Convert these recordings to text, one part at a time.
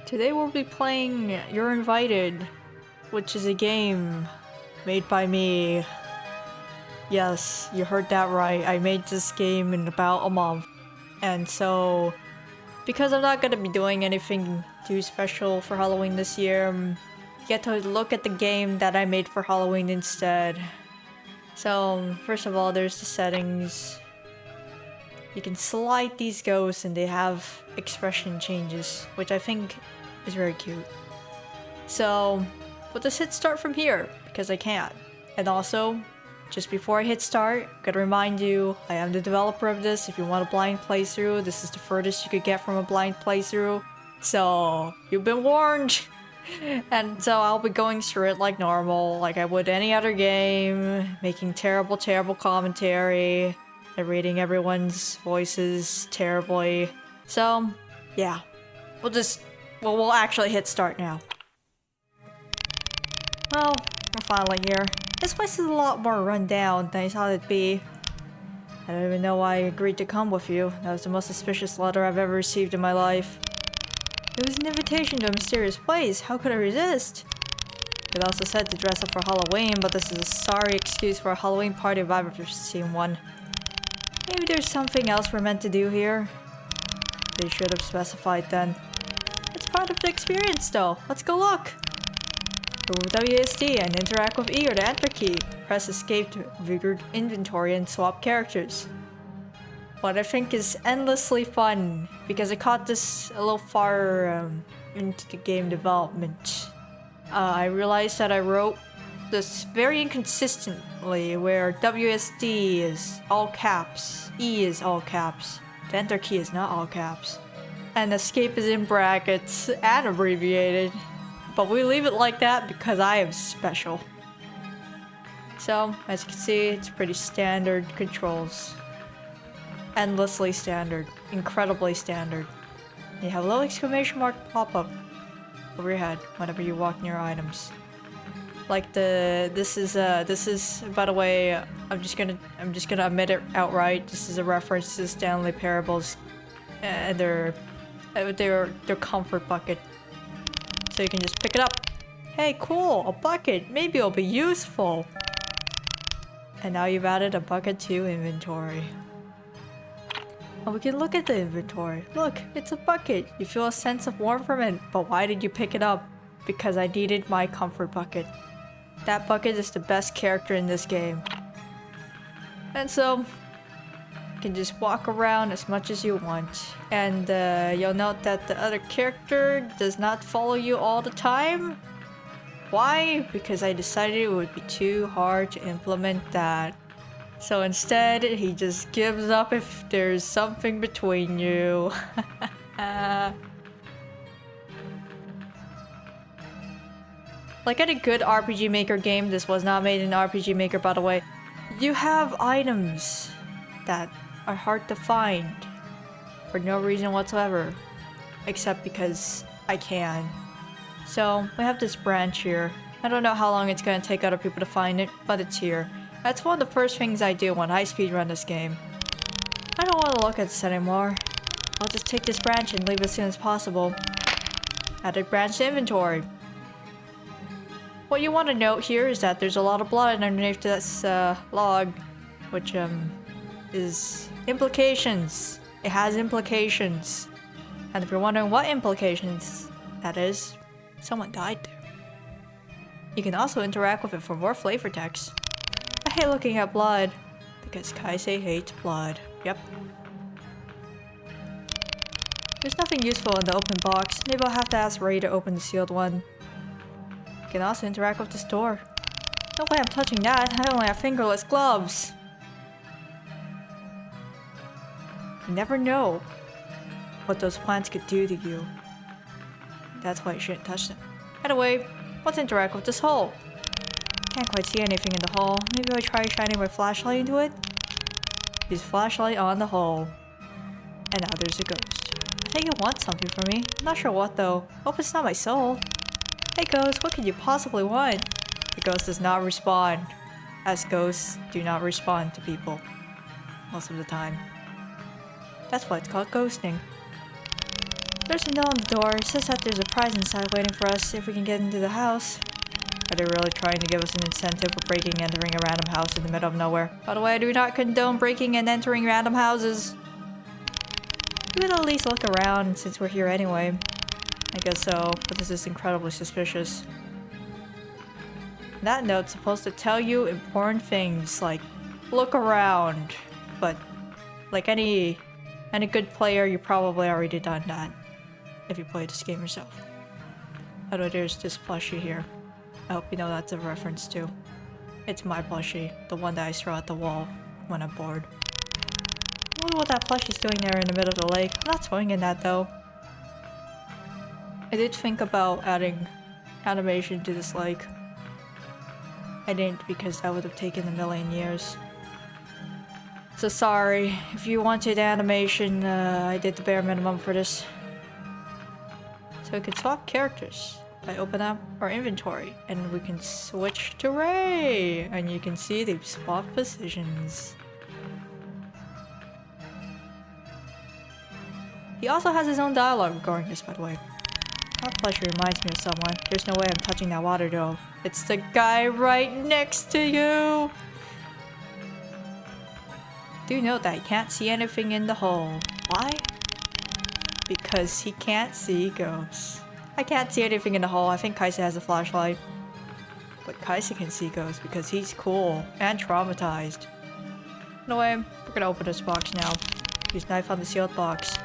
Today we'll be playing You're Invited, which is a game made by me. Yes, you heard that right. I made this game in about a month. And so, because I'm not gonna be doing anything too special for Halloween this year, you get to look at the game that I made for Halloween instead. So, first of all, there's the settings. You can slide these ghosts and they have expression changes, which I think is very cute. So, we'll just hit start from here, because I can't. And also, just before I hit start, I'm gonna remind you, I am the developer of this. If you want a blind playthrough, this is the furthest you could get from a blind playthrough. So, you've been warned! And so I'll be going through it like normal, like I would any other game, making terrible commentary, and reading everyone's voices terribly. So, yeah. We'll actually hit start now. Well, we're finally here. This place is a lot more run down than I thought it'd be. I don't even know why I agreed to come with you. That was the most suspicious letter I've ever received in my life. It was an invitation to a mysterious place. How could I resist? It also said to dress up for Halloween, but this is a sorry excuse for a Halloween party if I've ever seen one. Maybe there's something else we're meant to do here. They should have specified then. It's part of the experience though. Let's go look! Remove WSD and interact with E or the Enter key. Press Escape to view inventory and swap characters. What I think is endlessly fun, because I caught this a little far into the game development. I realized that I wrote this very inconsistently, where WSD is all caps, E is all caps, the Enter key is not all caps, and Escape is in brackets and abbreviated. But we leave it like that because I am special. So, as you can see, it's pretty standard controls. Endlessly standard. Incredibly standard. You have a little exclamation mark pop up over your head whenever you walk near items. Like this is by the way, I'm just gonna admit it outright. This is a reference to Stanley Parables and their comfort bucket. So you can just pick it up. Hey, cool, a bucket. Maybe it'll be useful. And now you've added a bucket to inventory. And we can look at the inventory. Look, it's a bucket. You feel a sense of warmth from it. But why did you pick it up? Because I needed my comfort bucket. That bucket is the best character in this game. And so, you can just walk around as much as you want. And you'll note that the other character does not follow you all the time. Why? Because I decided it would be too hard to implement that. So instead, he just gives up if there's something between you. Like in a good RPG Maker game, this was not made in RPG Maker by the way, you have items that are hard to find for no reason whatsoever, except because I can. So we have this branch here. I don't know how long it's gonna take other people to find it, but it's here. That's one of the first things I do when I speedrun this game. I don't want to look at this anymore. I'll just take this branch and leave as soon as possible. Added branch to inventory. What you want to note here is that there's a lot of blood underneath this log, which is implications. It has implications. And if you're wondering what implications that is, someone died there. You can also interact with it for more flavor text. I hate looking at blood, because Kaisei hates blood. Yep. There's nothing useful in the open box. Maybe I'll have to ask Rei to open the sealed one. You can also interact with this door. No way I'm touching that. I only have fingerless gloves. You never know what those plants could do to you. That's why you shouldn't touch them. Anyway, let's interact with this hole. Can't quite see anything in the hole. Maybe I'll try shining my flashlight into it? Use flashlight on the hole. And now there's a ghost. I think it wants something from me. I'm not sure what though. Hope it's not my soul. Hey ghost, what could you possibly want? The ghost does not respond, as ghosts do not respond to people most of the time. That's why it's called ghosting. There's a note on the door. It says that there's a prize inside waiting for us if we can get into the house. Are they really trying to give us an incentive for breaking and entering a random house in the middle of nowhere? By the way, I do not condone breaking and entering random houses. We would at least look around since we're here anyway. I guess so, but this is incredibly suspicious. That note's supposed to tell you important things like look around, but like any good player, you probably already done that if you played this game yourself. Although there's this plushie here. I hope you know that's a reference to. It's my plushie, the one that I throw at the wall when I'm bored. I wonder what that plushie's doing there in the middle of the lake. I'm not swimming in that though. I did think about adding animation to this lake. I didn't because that would have taken a million years. So sorry, if you wanted animation, I did the bare minimum for this. So we can swap characters. I open up our inventory and we can switch to Rei, and you can see they've swapped positions. He also has his own dialogue regarding this, by the way. That plushie reminds me of someone. There's no way I'm touching that water though. It's the guy right next to you! Do note that he can't see anything in the hole. Why? Because he can't see ghosts. I can't see anything in the hole. I think Kaisei has a flashlight. But Kaisei can see ghosts because he's cool and traumatized. Anyway, we're gonna open this box now. Use knife on the sealed box.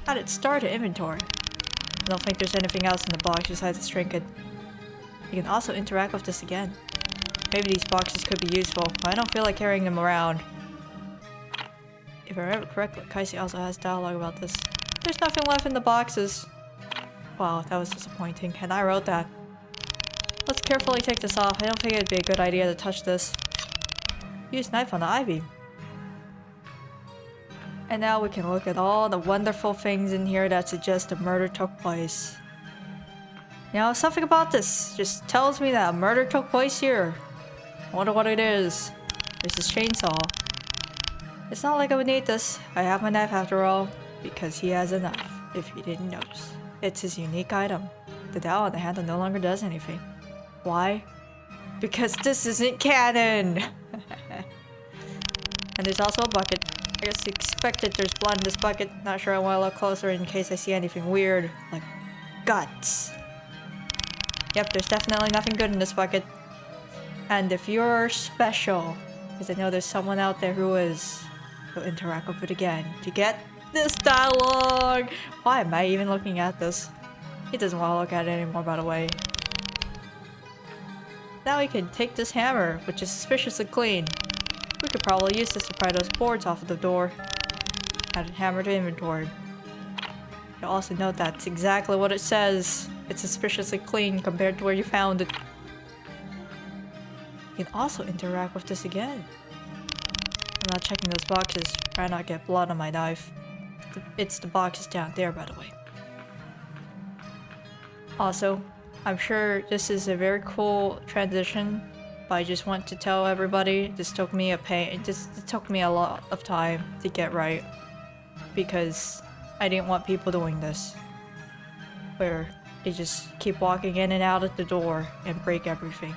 Add its star to inventory. I don't think there's anything else in the box besides its trinket. You can also interact with this again. Maybe these boxes could be useful, but I don't feel like carrying them around. If I remember correctly, Kaisei also has dialogue about this. There's nothing left in the boxes. Wow, that was disappointing, and I wrote that. Let's carefully take this off. I don't think it'd be a good idea to touch this. Use knife on the ivy. And now we can look at all the wonderful things in here that suggest a murder took place. You know, something about this just tells me that a murder took place here. I wonder what it is. There's this chainsaw. It's not like I would need this. I have my knife after all. Because he has a knife, if you didn't notice. It's his unique item. The dowel on the handle no longer does anything. Why? Because this isn't canon! And there's also a bucket. I guess you expected there's blood in this bucket. Not sure I want to look closer in case I see anything weird. Like guts. Yep, there's definitely nothing good in this bucket. And if you're special, because I know there's someone out there who is, you'll interact with it again to get this dialogue! Why am I even looking at this? He doesn't want to look at it anymore, by the way. Now we can take this hammer, which is suspiciously clean. We could probably use this to pry those boards off of the door. Add a hammer to inventory. You'll also note that's exactly what it says. It's suspiciously clean compared to where you found it. You can also interact with this again. I'm not checking those boxes, try not to get blood on my knife. It's the boxes down there, by the way. Also, I'm sure this is a very cool transition, but I just want to tell everybody this took me it took me a lot of time to get right, because I didn't want people doing this, where they just keep walking in and out of the door and break everything.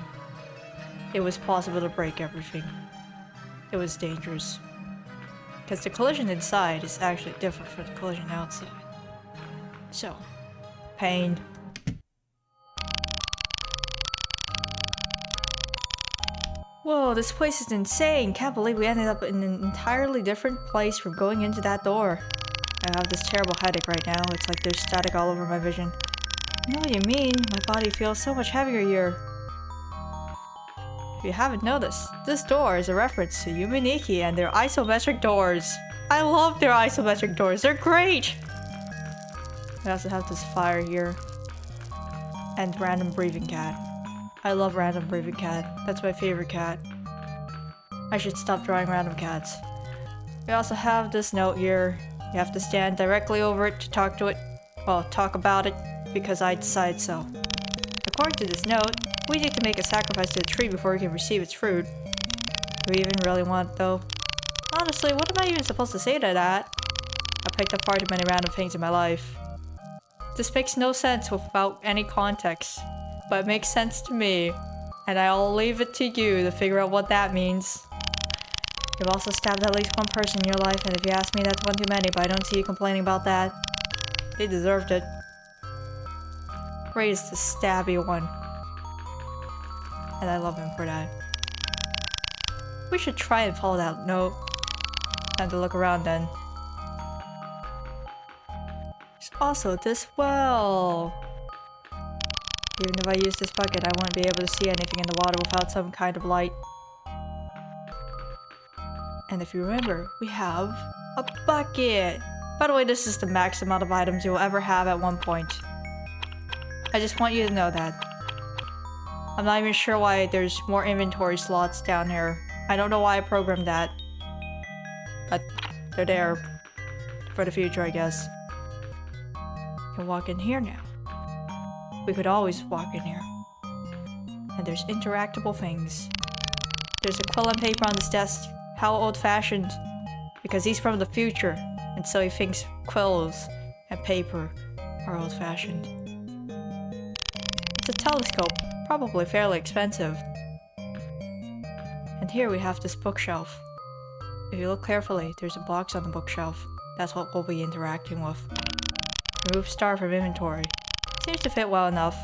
It was possible to break everything. It was dangerous. Because the collision inside is actually different from the collision outside. So, pain. Whoa, this place is insane! Can't believe we ended up in an entirely different place from going into that door. I have this terrible headache right now. It's like there's static all over my vision. I know what you mean. My body feels so much heavier here. If you haven't noticed, this door is a reference to Yumeniki and their isometric doors. I love their isometric doors, they're great! I also have this fire here. And random breathing cat. I love random breathing cat, that's my favorite cat. I should stop drawing random cats. We also have this note here. You have to stand directly over it to talk to it. Well, talk about it, because I decide so. According to this note, we need to make a sacrifice to the tree before we can receive its fruit. Do we even really want it, though? Honestly, what am I even supposed to say to that? I picked up far too many random things in my life. This makes no sense without any context, but it makes sense to me, and I'll leave it to you to figure out what that means. You've also stabbed at least one person in your life, and if you ask me, that's one too many, but I don't see you complaining about that. He deserved it. Rei is the stabby one. And I love him for that. We should try and follow that note. Time to look around then. There's also this well. Even if I use this bucket, I wouldn't be able to see anything in the water without some kind of light. And if you remember, we have a bucket. By the way, this is the max amount of items you'll ever have at one point. I just want you to know that. I'm not even sure why there's more inventory slots down here. I don't know why I programmed that. But they're there for the future, I guess. You can walk in here now. We could always walk in here. And there's interactable things. There's a quill and paper on this desk. How old-fashioned. Because he's from the future. And so he thinks quills and paper are old-fashioned. It's a telescope. Probably fairly expensive. And here we have this bookshelf. If you look carefully, there's a box on the bookshelf. That's what we'll be interacting with. Remove star from inventory. Seems to fit well enough.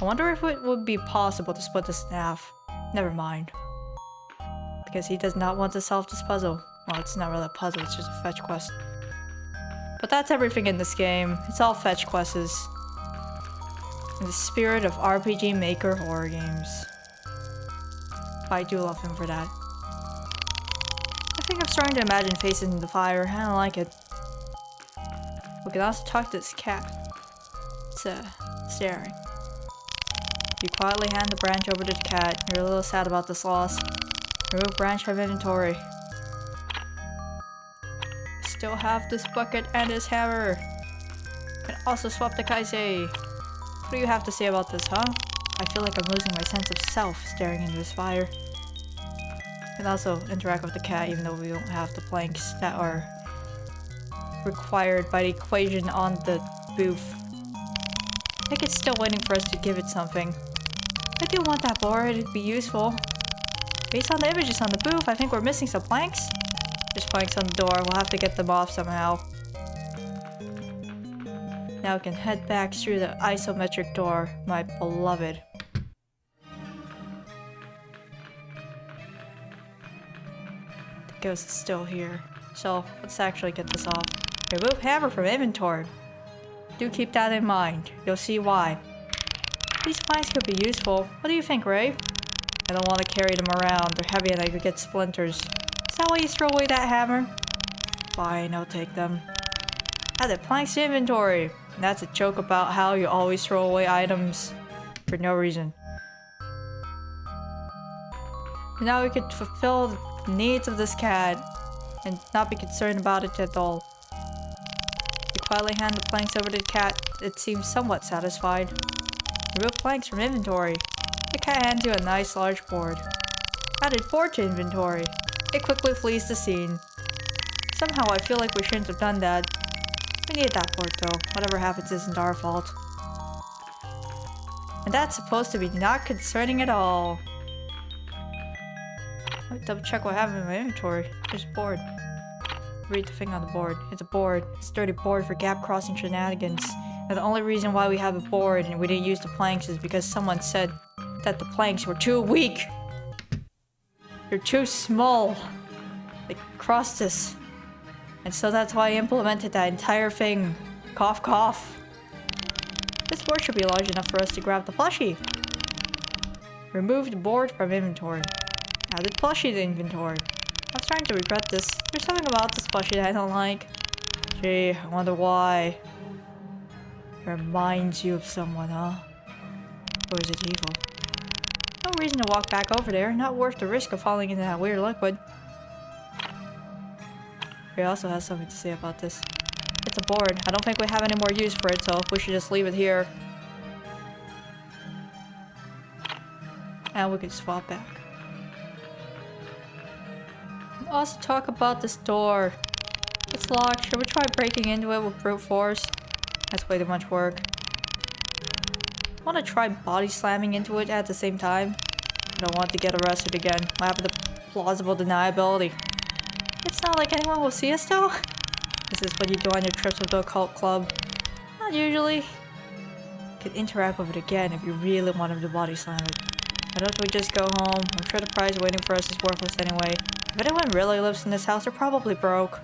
I wonder if it would be possible to split this in half. Never mind. Because he does not want to solve this puzzle. Well, it's not really a puzzle, it's just a fetch quest. But that's everything in this game. It's all fetch quests. In the spirit of RPG Maker horror games. I do love him for that. I think I'm starting to imagine faces in the fire. I don't like it. We can also talk to this cat. It's staring. You quietly hand the branch over to the cat. You're a little sad about this loss. Remove branch from inventory. Still have this bucket and this hammer. And also swap the Kaisei. What do you have to say about this, huh? I feel like I'm losing my sense of self staring into this fire. You can also interact with the cat even though we don't have the planks that are required by the equation on the booth. I think it's still waiting for us to give it something. I do want that board, it'd be useful. Based on the images on the booth, I think we're missing some planks. There's planks on the door, we'll have to get them off somehow. Now we can head back through the isometric door, my beloved. The ghost is still here. So, let's actually get this off. Remove hammer from inventory. Do keep that in mind. You'll see why. These planks could be useful. What do you think, Rei? I don't want to carry them around. They're heavy and I could get splinters. Is that why you throw away that hammer? Fine, I'll take them. Added planks to inventory. And that's a joke about how you always throw away items for no reason. And now we could fulfill the needs of this cat and not be concerned about it at all. You quietly hand the planks over to the cat. It seems somewhat satisfied. Remove planks from inventory. The cat hands you a nice large board. Added board to inventory. It quickly flees the scene. Somehow I feel like we shouldn't have done that. We need that board though. Whatever happens isn't our fault. And that's supposed to be not concerning at all. Let me double check what happened in my inventory. There's a board. Read the thing on the board. It's a board. It's a sturdy board for gap crossing shenanigans. And the only reason why we have a board and we didn't use the planks is because someone said that the planks were too weak. They're too small. They crossed us. And so that's why I implemented that entire thing. Cough, cough. This board should be large enough for us to grab the plushie. Remove the board from inventory. Added plushie to inventory. I'm starting to regret this. There's something about this plushie that I don't like. Gee, I wonder why. It reminds you of someone, huh? Or is it evil? No reason to walk back over there. Not worth the risk of falling into that weird liquid. He also has something to say about this. It's a board. I don't think we have any more use for it, so we should just leave it here. And we can swap back. And also talk about this door. It's locked. Should we try breaking into it with brute force? That's way too much work. I want to try body slamming into it at the same time. I don't want to get arrested again. I have the plausible deniability. It's not like anyone will see us though. This is what you do on your trips with the occult club. Not usually. You could interact with it again if you really wanted to body slam it. Why don't we just go home? I'm sure the prize waiting for us is worthless anyway. If anyone really lives in this house, they're probably broke.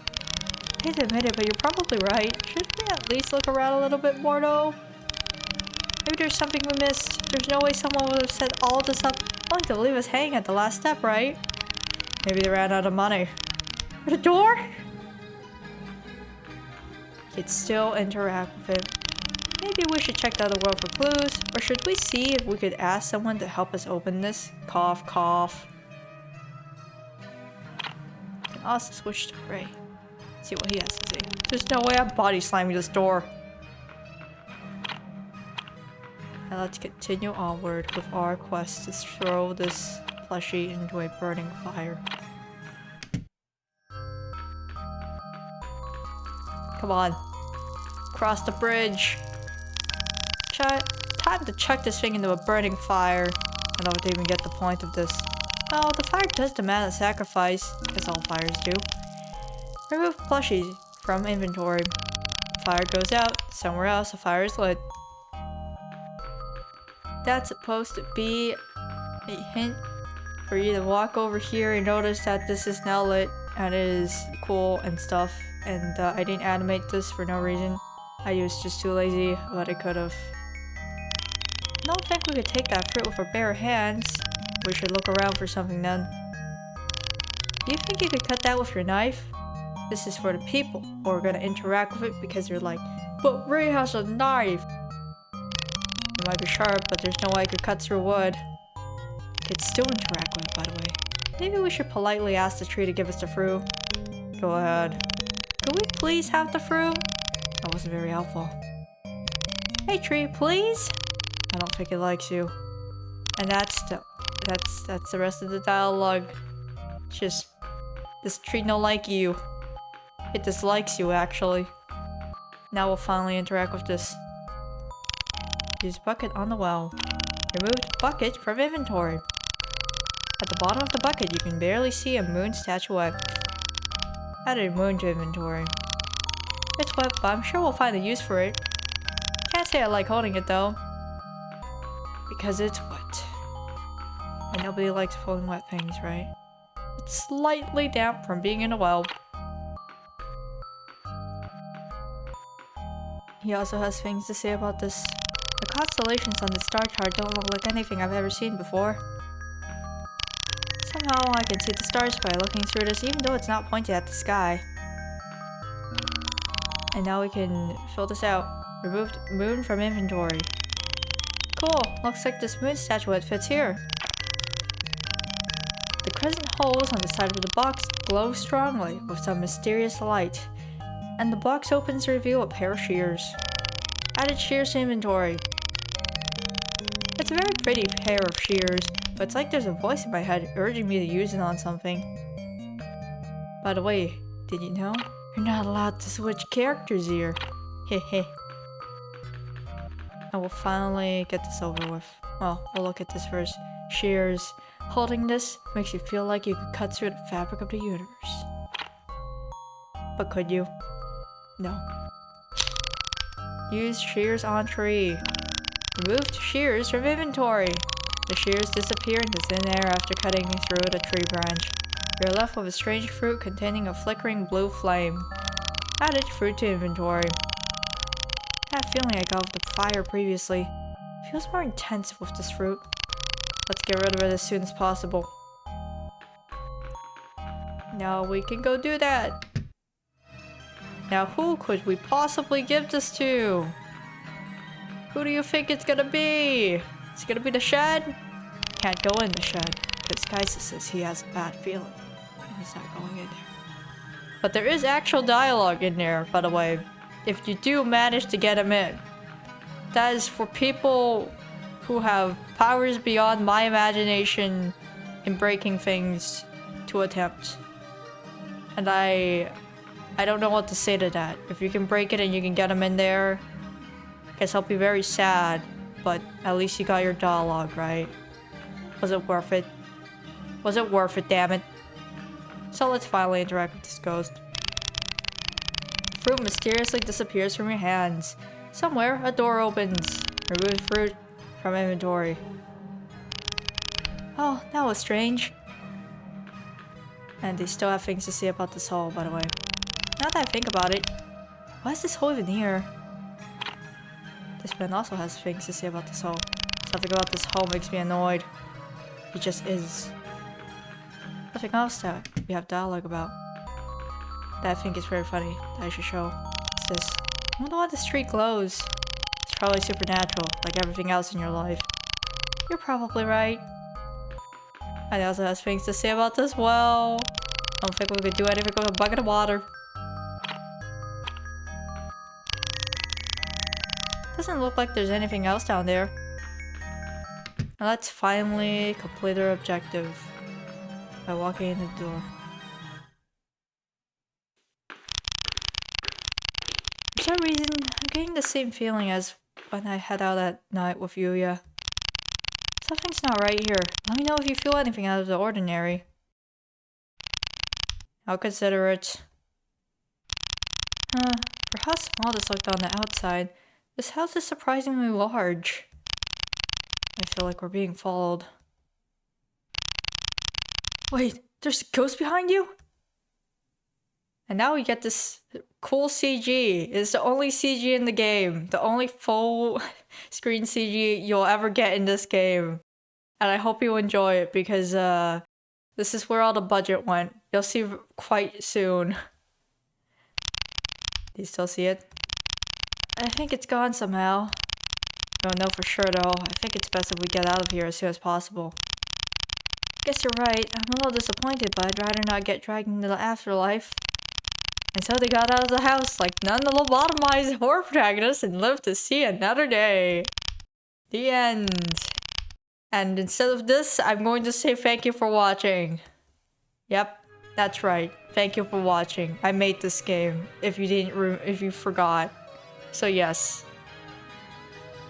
I hate to admit it, but you're probably right. Shouldn't we at least look around a little bit more though? Maybe there's something we missed. There's no way someone would have set all this up only to leave us hanging at the last step, right? Maybe they ran out of money. For the door? You could still interact with it. Maybe we should check the other world for clues, or should we see if we could ask someone to help us open this? Cough, cough. I can also switch to Rei. See what he has to say. There's no way I'm body slamming this door. Now let's continue onward with our quest to throw this plushie into a burning fire. Come on. Cross the bridge. Time to chuck this thing into a burning fire. I don't even get the point of this. Oh, the fire does demand a sacrifice, as all fires do. Remove plushies from inventory. Fire goes out. Somewhere else, a fire is lit. That's supposed to be a hint for you to walk over here and notice that this is now lit and it is cool and stuff. And I didn't animate this for no reason. I was just too lazy, but I could have. I don't think we could take that fruit with our bare hands. We should look around for something then. Do you think you could cut that with your knife? This is for the people who are gonna interact with it because they're like, but Rei has a knife! It might be sharp, but there's no way I could cut through wood. I could still interact with it, by the way. Maybe we should politely ask the tree to give us the fruit. Go ahead. Could we please have the fruit? That wasn't very helpful. Hey tree, please? I don't think it likes you. And that's the rest of the dialogue. It's just, this tree don't like you. It dislikes you, actually. Now we'll finally interact with this. Use bucket on the well. Removed bucket from inventory. At the bottom of the bucket, you can barely see a moon statuette. Added moon to inventory. It's wet, but I'm sure we'll find a use for it. Can't say I like holding it though. Because it's wet. And nobody likes holding wet things, right? It's slightly damp from being in a well. He also has things to say about this. The constellations on the star chart don't look like anything I've ever seen before. Somehow I can see the stars by looking through this even though it's not pointed at the sky. And now we can fill this out. Removed moon from inventory. Cool, looks like this moon statuette fits here. The crescent holes on the side of the box glow strongly with some mysterious light. And the box opens to reveal a pair of shears. Added shears to inventory. It's a very pretty pair of shears, but it's like there's a voice in my head urging me to use it on something. By the way, did you know? You're not allowed to switch characters here. Hehe. And we'll finally get this over with. Well, we'll look at this first. Shears. Holding this makes you feel like you could cut through the fabric of the universe. But could you? No. Use shears on tree. Removed shears from inventory. The shears disappear into thin air after cutting through the tree branch. You're left with a strange fruit containing a flickering blue flame. Added fruit to inventory. That feeling I got with the fire previously feels more intense with this fruit. Let's get rid of it as soon as possible. Now we can go do that. Now who could we possibly give this to? Who do you think it's gonna be? Is it gonna be the shed? Can't go in the shed, because Kaisei says he has a bad feeling. And he's not going in there. But there is actual dialogue in there, by the way. If you do manage to get him in. That is for people who have powers beyond my imagination in breaking things to attempt. And I I don't know what to say to that. If you can break it and you can get him in there, I guess I'll be very sad, but at least you got your dialogue, right? Was it worth it? Was it worth it, damn it? So let's finally interact with this ghost. Fruit mysteriously disappears from your hands. Somewhere, a door opens. Remove fruit from inventory. Oh, that was strange. And they still have things to say about this hole, by the way. Now that I think about it, why is this hole even here? This man also has things to say about this hole. Something about this hole makes me annoyed. He just is. Nothing else that we have dialogue about. That I think is very funny that I should show. What's this? I wonder why this tree glows. It's probably supernatural, like everything else in your life. You're probably right. And he also has things to say about this well. I don't think we could do anything with a bucket of water. Doesn't look like there's anything else down there. Now let's finally complete our objective by walking in the door. For some reason, I'm getting the same feeling as when I head out at night with Yuya. Something's not right here. Let me know if you feel anything out of the ordinary. I'll consider it. For how small this looked on the outside, this house is surprisingly large. I feel like we're being followed. Wait, there's a ghost behind you? And now we get this cool CG. It's the only CG in the game. The only full screen CG you'll ever get in this game. And I hope you enjoy it because this is where all the budget went. You'll see quite soon. Do you still see it? I think it's gone somehow. Don't know for sure though. I think it's best if we get out of here as soon as possible. Guess you're right. I'm a little disappointed, but I'd rather not get dragged into the afterlife. And so they got out of the house like none of the lobotomized horror protagonists and lived to see another day. The end. And instead of this, I'm going to say thank you for watching. Yep, that's right. Thank you for watching. I made this game. If you forgot. So yes.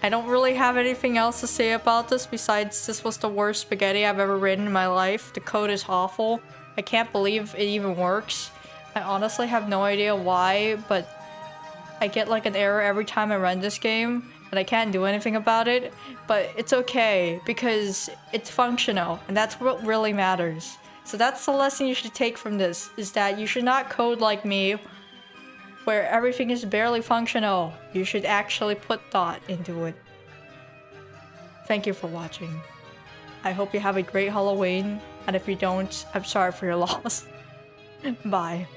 I don't really have anything else to say about this besides this was the worst spaghetti I've ever written in my life. The code is awful. I can't believe it even works. I honestly have no idea why, but I get like an error every time I run this game, and I can't do anything about it. But it's okay, because it's functional, and that's what really matters. So that's the lesson you should take from this, is that you should not code like me, where everything is barely functional. You should actually put thought into it. Thank you for watching. I hope you have a great Halloween, and if you don't, I'm sorry for your loss. Bye.